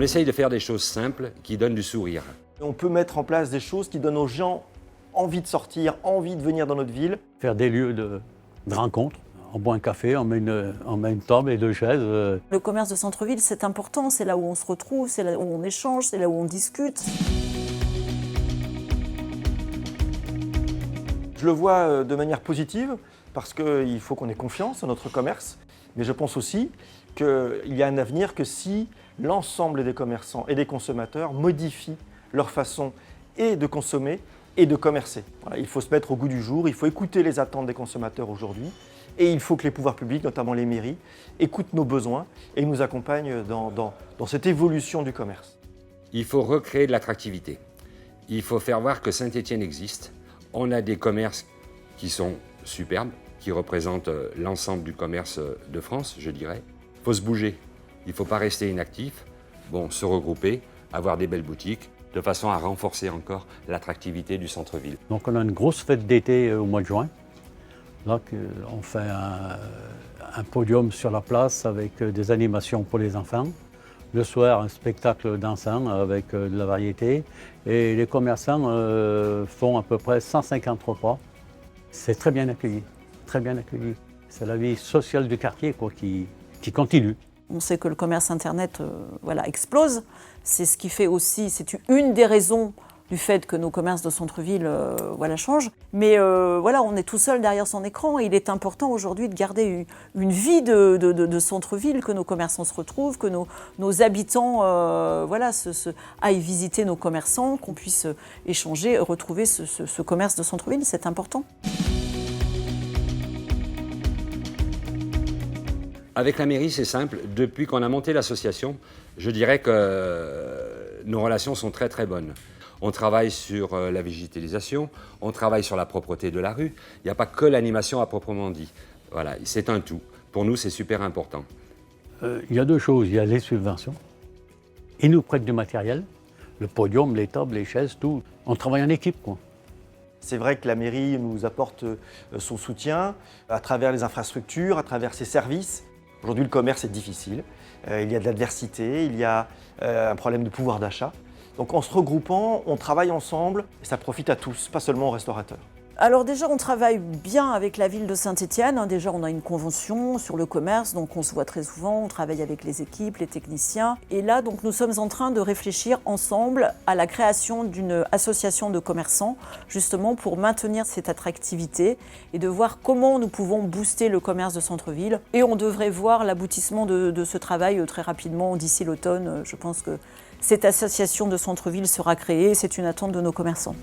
essaye de faire des choses simples qui donnent du sourire. On peut mettre en place des choses qui donnent aux gens envie de sortir, envie de venir dans notre ville. Faire des lieux de rencontre. On boit un café, on met une table et 2 chaises. Le commerce de centre-ville, c'est important, c'est là où on se retrouve, c'est là où on échange, c'est là où on discute. Je le vois de manière positive parce qu'il faut qu'on ait confiance en notre commerce, mais je pense aussi qu'il y a un avenir que si l'ensemble des commerçants et des consommateurs modifient leur façon et de consommer et de commercer. Voilà, il faut se mettre au goût du jour, il faut écouter les attentes des consommateurs aujourd'hui et il faut que les pouvoirs publics, notamment les mairies, écoutent nos besoins et nous accompagnent dans cette évolution du commerce. Il faut recréer de l'attractivité. Il faut faire voir que Saint-Étienne existe. On a des commerces qui sont superbes, qui représentent l'ensemble du commerce de France, je dirais. Il faut se bouger, il ne faut pas rester inactif, se regrouper, avoir des belles boutiques, de façon à renforcer encore l'attractivité du centre-ville. Donc on a une grosse fête d'été au mois de juin. Là, on fait un podium sur la place avec des animations pour les enfants. Le soir, un spectacle dansant avec de la variété. Et les commerçants font à peu près 150 repas. C'est très bien accueilli, très bien accueilli. C'est la vie sociale du quartier qui continue. On sait que le commerce Internet explose. C'est ce qui fait aussi, c'est une des raisons du fait que nos commerces de centre-ville changent. Mais on est tout seul derrière son écran et il est important aujourd'hui de garder une vie de centre-ville, que nos commerçants se retrouvent, que nos habitants aillent visiter nos commerçants, qu'on puisse échanger, retrouver ce commerce de centre-ville, c'est important. Avec la mairie, c'est simple. Depuis qu'on a monté l'association, je dirais que nos relations sont très très bonnes. On travaille sur la végétalisation, on travaille sur la propreté de la rue. Il n'y a pas que l'animation à proprement dit. Voilà, c'est un tout. Pour nous, c'est super important. Il y a 2 choses. Il y a les subventions. Ils nous prêtent du matériel, le podium, les tables, les chaises, tout. On travaille en équipe, quoi. C'est vrai que la mairie nous apporte son soutien à travers les infrastructures, à travers ses services. Aujourd'hui, le commerce est difficile. Il y a de l'adversité, il y a un problème de pouvoir d'achat. Donc en se regroupant, on travaille ensemble et ça profite à tous, pas seulement aux restaurateurs. Alors déjà, on travaille bien avec la ville de Saint-Étienne. Déjà, on a une convention sur le commerce, donc on se voit très souvent, on travaille avec les équipes, les techniciens. Et là, donc, nous sommes en train de réfléchir ensemble à la création d'une association de commerçants, justement pour maintenir cette attractivité et de voir comment nous pouvons booster le commerce de centre-ville. Et on devrait voir l'aboutissement de ce travail très rapidement, d'ici l'automne. Je pense que cette association de centre-ville sera créée, c'est une attente de nos commerçants.